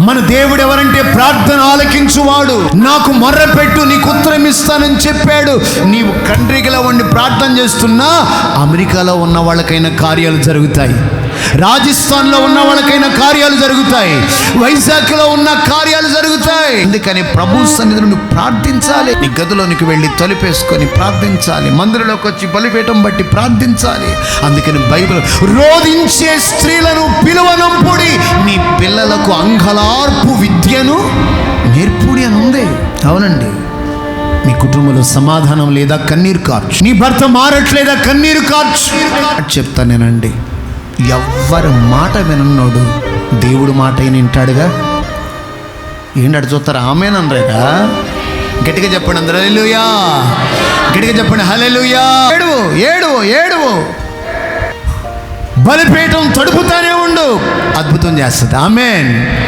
మన దేవుడు ఎవరంటే ప్రార్థన ఆలకించువాడు. నాకు మొర్రపెట్టు నీకు ఉత్తరం ఇస్తానని చెప్పాడు. నీవు కంట్రీలో ఉండి ప్రార్థన చేస్తున్నా అమెరికాలో ఉన్న వాళ్ళకైనా కార్యాలు జరుగుతాయి, రాజస్థాన్లో ఉన్న వాళ్ళకైనా కార్యాలు జరుగుతాయి, వైజాగ్లో ఉన్న కార్యాలు జరుగుతాయి. అందుకని ప్రభు సన్నిధిలో నువ్వు ప్రార్థించాలి. నీ గదిలోనికి వెళ్ళి తలుపేసుకొని ప్రార్థించాలి, మందిరంలోకి వచ్చి బలిపీఠం బట్టి ప్రార్థించాలి. అందుకని బైబిల్ రోధించే స్త్రీలను పిలువనంపుడి, నీ పిల్లలకు అంగలార్పు విద్యను నేర్పుడి అని ఉంది. అవునండి, మీ కుటుంబంలో సమాధానం లేదా కన్నీరు కార్చు, నీ భర్త మారట్లేదా కన్నీరు కార్చు. చెప్తానేనండి, ఎవ్వరి మాట వినన్నాడు దేవుడు మాట అయిన వింటాడుగా. ఏంటంటే చూస్తారా? ఆమేననరేగా? గట్టిగా చెప్పండి అందరూ హల్లెలూయా, గట్టిగా చెప్పండి హల్లెలూయా. ఏడువు ఏడువు ఏడువు, బలిపీఠం తడుపుతానే ఉండు, అద్భుతం చేస్తుంది. ఆమేన్.